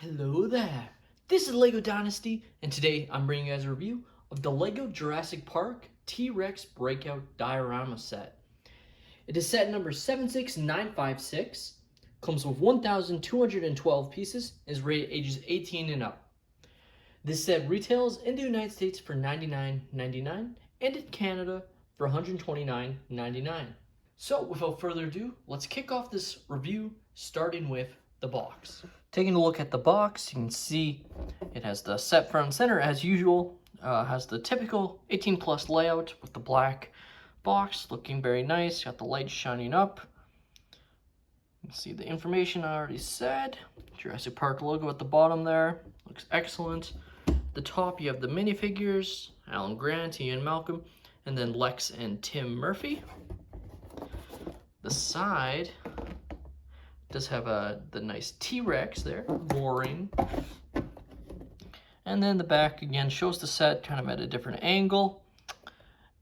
Hello there, this is LEGO Dynasty, and today I'm bringing you guys a review of the LEGO Jurassic Park T-Rex Breakout Diorama set. It is set number 76956, comes with 1,212 pieces, and is rated ages 18 and up. This set retails in the United States for $99.99 and in Canada for $129.99. So without further ado, let's kick off this review starting with the box. Taking a look at the box, you can see it has the set front and center as usual. Has the typical 18 plus layout with the black box looking very nice. Got the lights shining up. You can see the information I already said. Jurassic Park logo at the bottom there. Looks excellent. At the top you have the minifigures, Alan Grant, Ian Malcolm, and then Lex and Tim Murphy. The side does have the nice T-Rex there, roaring. And then the back again shows the set kind of at a different angle.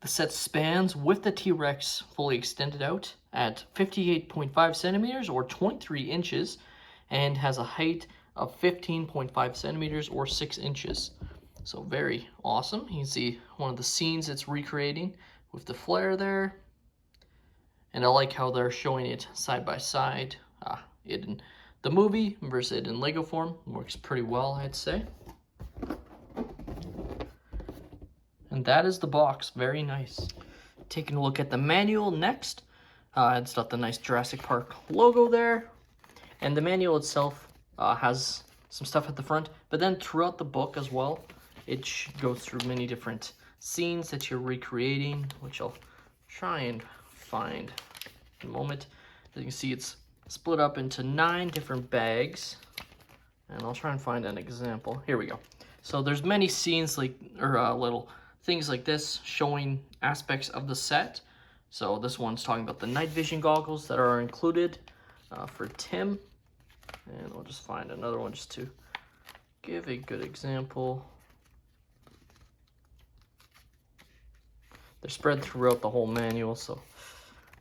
The set spans with the T-Rex fully extended out at 58.5 centimeters or 23 inches and has a height of 15.5 centimeters or 6 inches. So very awesome. You can see one of the scenes it's recreating with the flare there. And I like how they're showing it side by side. It in the movie versus it in Lego form works pretty well, I'd say. And that is the box, very nice. Taking a look at the manual next. It's got the nice Jurassic Park logo there. And the manual itself has some stuff at the front, but then throughout the book as well, it goes through many different scenes that you're recreating, which I'll try and find in a moment. As you can see, it's split up into 9 different bags, and I'll try and find an example. Here we go. So there's many scenes little things like this showing aspects of the set. So this one's talking about the night vision goggles that are included for Tim, and I'll just find another one just to give a good example. They're spread throughout the whole manual, so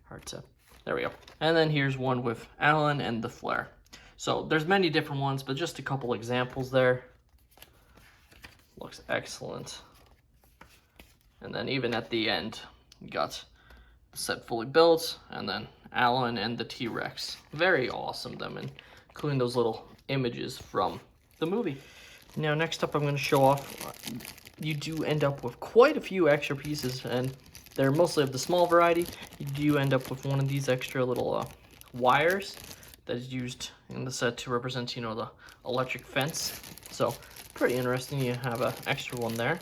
hard to. There we go. And then here's one with Alan and the flare. So there's many different ones, but just a couple examples there. Looks excellent. And then even at the end, you got the set fully built, and then Alan and the T-Rex. Very awesome, them, including those little images from the movie. Now next up I'm going to show off, you do end up with quite a few extra pieces, and they're mostly of the small variety. You do end up with one of these extra little wires that is used in the set to represent, the electric fence. So pretty interesting. You have an extra one there.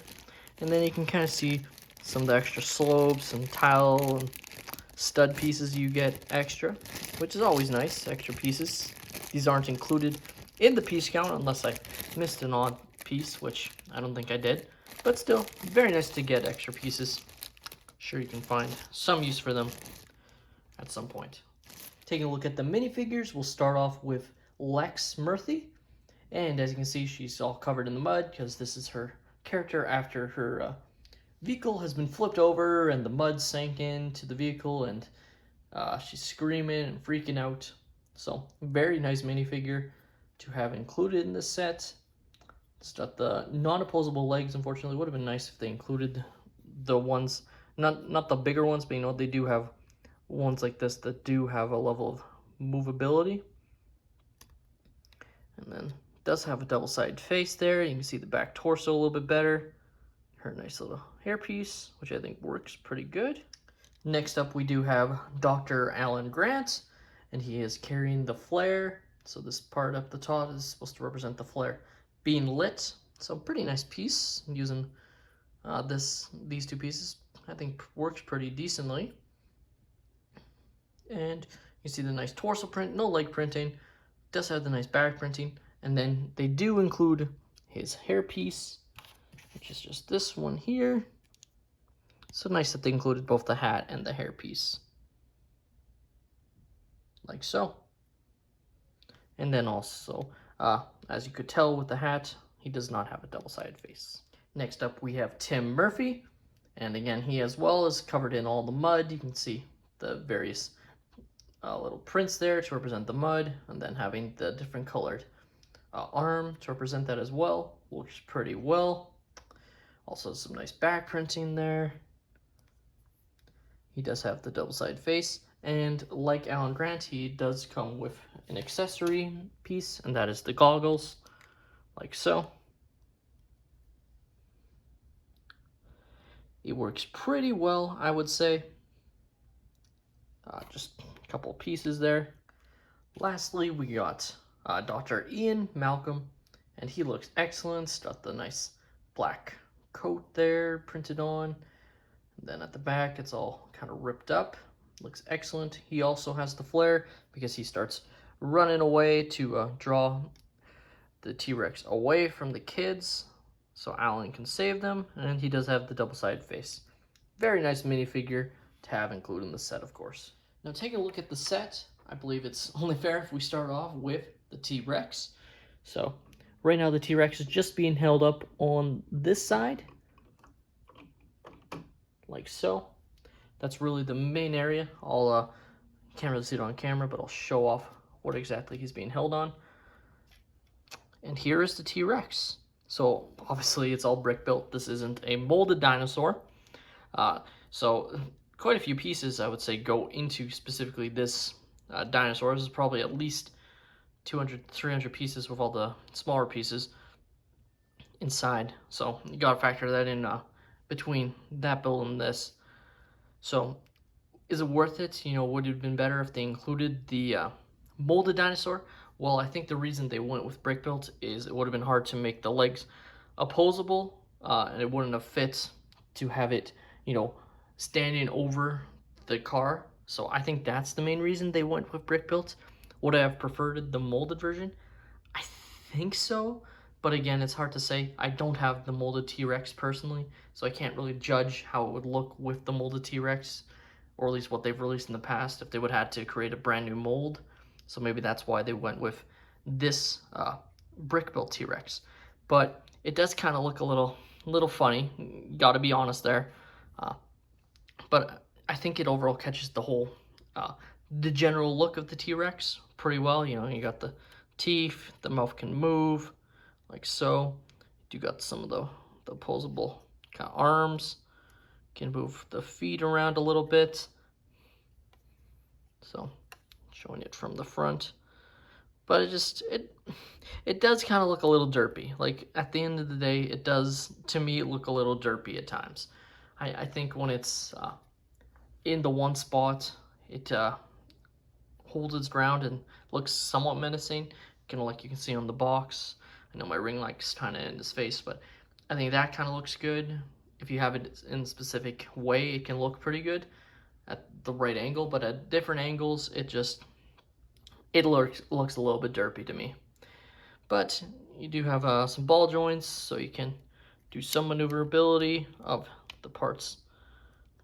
And then you can kind of see some of the extra slopes and tile and stud pieces you get extra, which is always nice, extra pieces. These aren't included in the piece count unless I missed an odd piece, which I don't think I did. But still, very nice to get extra pieces. Sure, you can find some use for them at some point. Taking a look at the minifigures, we'll start off with Lex Murphy. And as you can see, she's all covered in the mud because this is her character after her vehicle has been flipped over and the mud sank into the vehicle, and she's screaming and freaking out. So very nice minifigure to have included in this set. It's got the non-opposable legs. Unfortunately, it would have been nice if they included the ones, not the bigger ones, but they do have ones like this that do have a level of movability. And then it does have a double-sided face there. You can see the back torso a little bit better. Her nice little hairpiece, which I think works pretty good. Next up, we do have Dr. Alan Grant, and he is carrying the flare. So this part up the top is supposed to represent the flare being lit. So pretty nice piece. Using these two pieces, I think works pretty decently. And you see the nice torso print, no leg printing. Does have the nice back printing. And then they do include his hairpiece, which is just this one here. So nice that they included both the hat and the hairpiece. Like so. And then also, as you could tell with the hat, he does not have a double-sided face. Next up, we have Tim Murphy. And again, he as well is covered in all the mud. You can see the various little prints there to represent the mud, and then having the different colored arm to represent that as well. Looks pretty well. Also some nice back printing there. He does have the double-sided face, and like Alan Grant, he does come with an accessory piece, and that is the goggles, like so. It works pretty well, I would say. Just a couple pieces there. Lastly, we got Dr. Ian Malcolm, and he looks excellent. Got the nice black coat there printed on. And then at the back, it's all kind of ripped up. Looks excellent. He also has the flare because he starts running away to draw the T-Rex away from the kids so Alan can save them. And he does have the double-sided face. Very nice minifigure to have included in the set, of course. Now taking a look at the set, I believe it's only fair if we start off with the T-Rex. So right now the T-Rex is just being held up on this side, like so. That's really the main area. Can't really see it on camera, but I'll show off what exactly he's being held on. And here is the T-Rex. So obviously it's all brick built. This isn't a molded dinosaur. So quite a few pieces, I would say, go into specifically this dinosaur. This is probably at least 200, 300 pieces with all the smaller pieces inside. So you gotta factor that in between that build and this. So is it worth it? You know, would it have been better if they included the molded dinosaur? Well, I think the reason they went with brick built is it would have been hard to make the legs opposable, and it wouldn't have fit to have it, you know, standing over the car. So I think that's the main reason they went with brick built. Would I have preferred the molded version? I think so, but again, it's hard to say. I don't have the molded T-Rex personally, so I can't really judge how it would look with the molded T-Rex, or at least what they've released in the past, if they would have had to create a brand new mold. So maybe that's why they went with this brick-built T-Rex. But it does kind of look a little funny, gotta be honest there. But I think it overall catches the general look of the T-Rex pretty well. You know, you got the teeth, the mouth can move, like so. You got some of the opposable kind of arms. Can move the feet around a little bit. So, showing it from the front. But it does kind of look a little derpy. Like, at the end of the day, it does, to me, look a little derpy at times. I think when it's in the one spot, it holds its ground and looks somewhat menacing, kind of like you can see on the box. I know my ring light's kind of in his face, but I think that kind of looks good. If you have it in a specific way, it can look pretty good at the right angle, but at different angles, it looks a little bit derpy to me. But you do have some ball joints, so you can do some maneuverability of the parts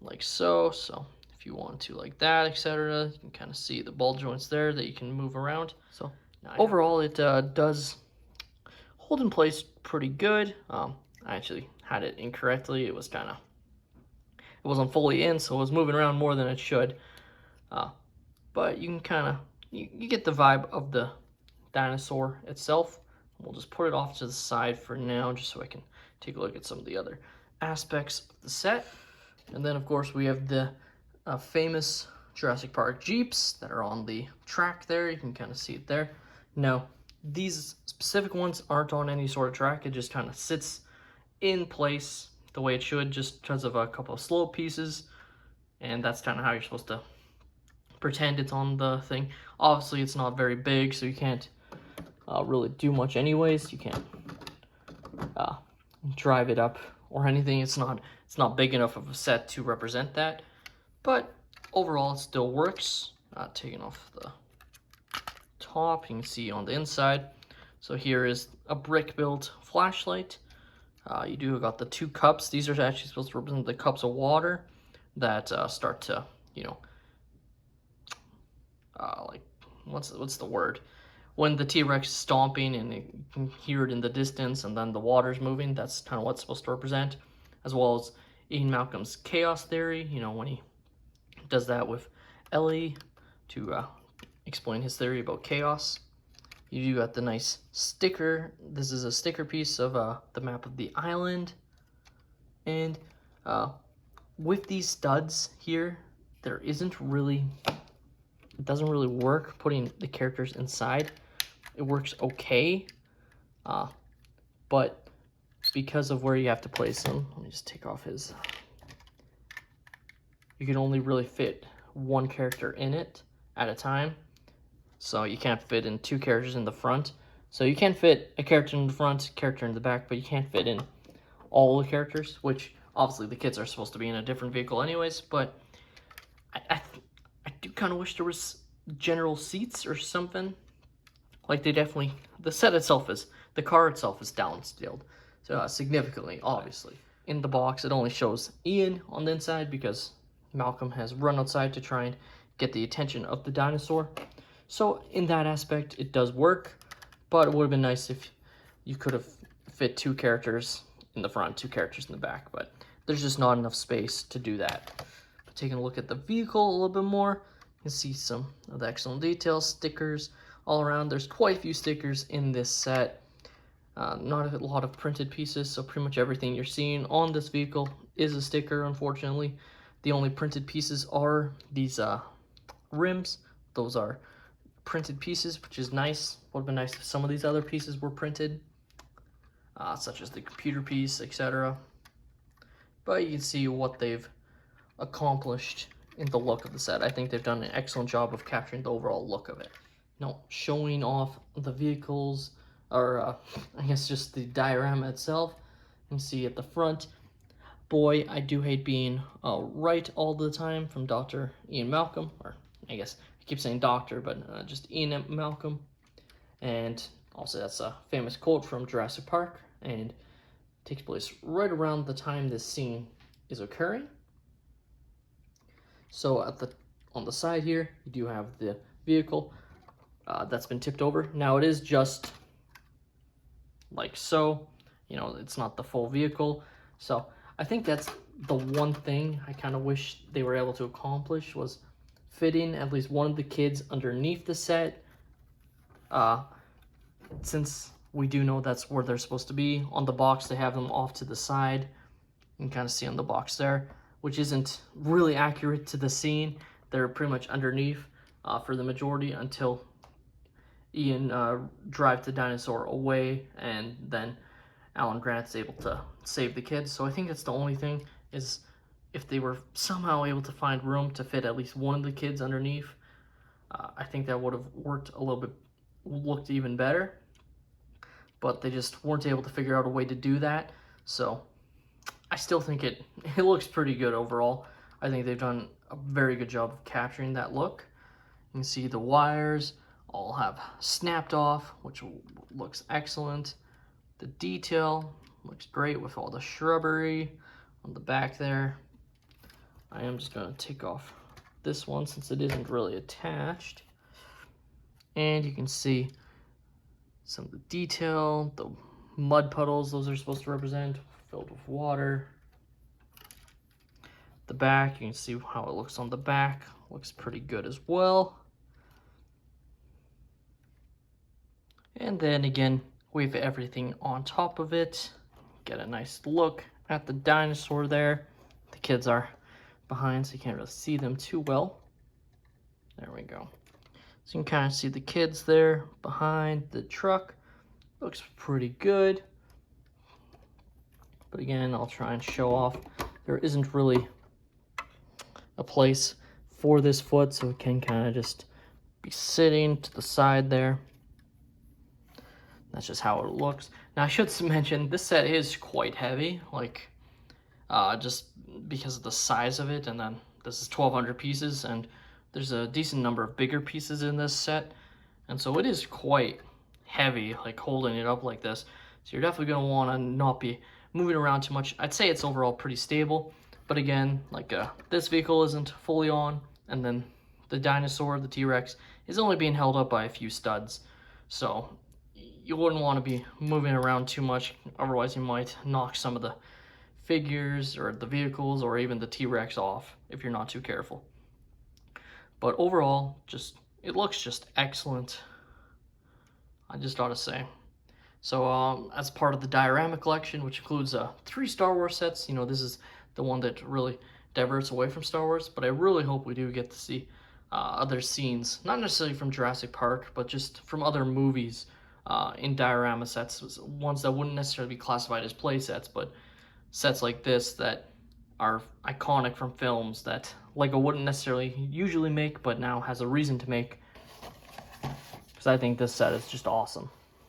like so. So if you want to like that, etc., you can kind of see the ball joints there that you can move around. So overall, it does hold in place pretty good. I actually had it incorrectly. It wasn't fully in, so it was moving around more than it should. But you can kind of, you get the vibe of the dinosaur itself. We'll just put it off to the side for now, just so I can take a look at some of the other aspects of the set. And then, of course, we have the famous Jurassic Park Jeeps that are on the track there. You can kind of see it there. Now, these specific ones aren't on any sort of track. It just kind of sits in place the way it should, just because of a couple of slope pieces. And that's kind of how you're supposed to pretend it's on the thing. Obviously, it's not very big, so you can't really do much anyways. You can't drive it up or anything. It's not big enough of a set to represent that. But overall, it still works. Taking off the top, you can see on the inside. So here is a brick-built flashlight. You do got the two cups. These are actually supposed to represent the cups of water that start to, you know, like, what's the word? When the T-Rex is stomping and you can hear it in the distance and then the water's moving, that's kind of what's supposed to represent. As well as Ian Malcolm's chaos theory, you know, when he does that with Ellie to explain his theory about chaos. You got the nice sticker. This is a sticker piece of the map of the island. And with these studs here, there isn't really, it doesn't really work putting the characters inside. It works okay, but because of where you have to place them, let me just take off his, you can only really fit one character in it at a time. So you can't fit in two characters in the front. So you can fit a character in the front, character in the back, but you can't fit in all the characters, which obviously the kids are supposed to be in a different vehicle anyways, but I do kind of wish there was general seats or something. Like they definitely, the set itself is, the car itself is downscaled significantly, obviously. In the box, it only shows Ian on the inside because Malcolm has run outside to try and get the attention of the dinosaur. So in that aspect, it does work, but it would have been nice if you could have fit two characters in the front, two characters in the back, but there's just not enough space to do that. But taking a look at the vehicle a little bit more, you can see some of the excellent details, stickers all around. There's quite a few stickers in this set. Not a lot of printed pieces, so pretty much everything you're seeing on this vehicle is a sticker, unfortunately. The only printed pieces are these rims. Those are printed pieces, which is nice. Would have been nice if some of these other pieces were printed, such as the computer piece, etc. But you can see what they've accomplished in the look of the set. I think they've done an excellent job of capturing the overall look of it. Now, showing off the vehicles, or I guess just the diorama itself, you can see at the front, boy, I do hate being right all the time, from Dr. Ian Malcolm, or I guess I keep saying doctor, but just Ian Malcolm. And also that's a famous quote from Jurassic Park, and takes place right around the time this scene is occurring. So on the side here, you do have the vehicle that's been tipped over. Now it is just like so, you know, it's not the full vehicle. So I think that's the one thing I kind of wish they were able to accomplish, was fitting at least one of the kids underneath the set. Since we do know that's where they're supposed to be. On the box, they have them off to the side. You can kind of see on the box there, which isn't really accurate to the scene. They're pretty much underneath for the majority until Ian drives the dinosaur away, and then Alan Grant's able to save the kids. So I think that's the only thing, is if they were somehow able to find room to fit at least one of the kids underneath, I think that would have worked a little bit, looked even better. But they just weren't able to figure out a way to do that. So I still think it looks pretty good overall. I think they've done a very good job of capturing that look. You can see the wires all have snapped off, which looks excellent. The detail looks great with all the shrubbery on the back there. I am just going to take off this one since it isn't really attached. And you can see some of the detail, the mud puddles those are supposed to represent, filled with water. The back, you can see how it looks on the back. Looks pretty good as well. And then again, we have everything on top of it. Get a nice look at the dinosaur there. The kids are behind, so you can't really see them too well. There we go. So you can kind of see the kids there behind the truck. Looks pretty good. But again, I'll try and show off. There isn't really a place for this foot, so it can kind of just be sitting to the side there. That's just how it looks. Now I should mention, this set is quite heavy, like just because of the size of it, and then this is 1,200 pieces, and there's a decent number of bigger pieces in this set, and so it is quite heavy, like holding it up like this. So you're definitely going to want to not be moving around too much. I'd say it's overall pretty stable, but again, like this vehicle isn't fully on, and then the dinosaur, the T-Rex, is only being held up by a few studs. So you wouldn't want to be moving around too much, otherwise you might knock some of the figures or the vehicles or even the T-Rex off if you're not too careful. But overall, it looks just excellent. I just ought to say. So as part of the Diorama collection, which includes 3 Star Wars sets, you know, this is the one that really diverts away from Star Wars, but I really hope we do get to see other scenes, not necessarily from Jurassic Park, but just from other movies in Diorama sets, ones that wouldn't necessarily be classified as play sets, but sets like this that are iconic from films that LEGO wouldn't necessarily usually make, but now has a reason to make, because I think this set is just awesome.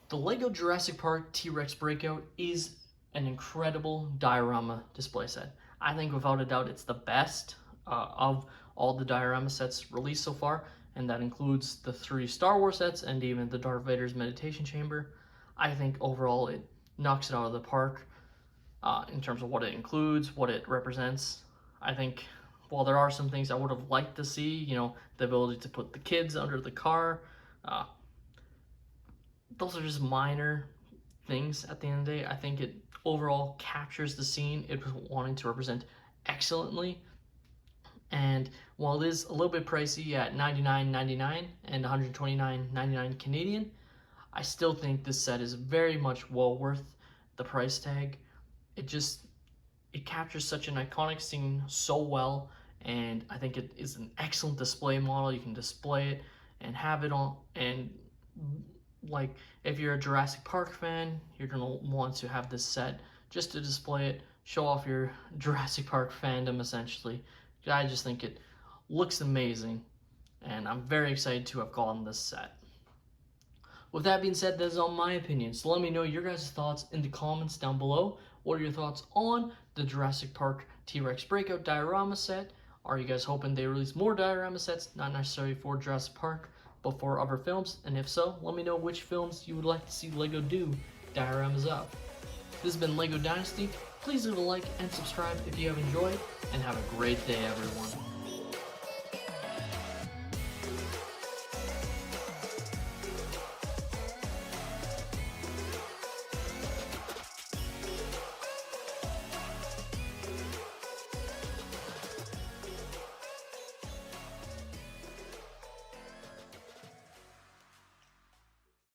The LEGO Jurassic Park T-Rex Breakout is an incredible diorama display set. I think without a doubt it's the best of all the diorama sets released so far, and that includes the 3 Star Wars sets and even the Darth Vader's meditation chamber. I think overall it knocks it out of the park in terms of what it includes, what it represents. I think while there are some things I would have liked to see, you know, the ability to put the kids under the car, those are just minor things at the end of the day. I think it overall captures the scene it was wanting to represent excellently. And while it is a little bit pricey at $99.99 and $129.99 Canadian, I still think this set is very much well worth the price tag. It captures such an iconic scene so well, and I think it is an excellent display model. You can display it and have it on, and like if you're a Jurassic Park fan, you're gonna want to have this set just to display it, show off your Jurassic Park fandom essentially. I just think it looks amazing, and I'm very excited to have gotten this set. With that being said, that is all my opinion, so let me know your guys' thoughts in the comments down below. What are your thoughts on the Jurassic Park T-Rex Breakout diorama set? Are you guys hoping they release more diorama sets, not necessarily for Jurassic Park, but for other films? And if so, let me know which films you would like to see LEGO do dioramas of. This has been LEGO Dynasty. Please leave a like and subscribe if you have enjoyed, and have a great day, everyone.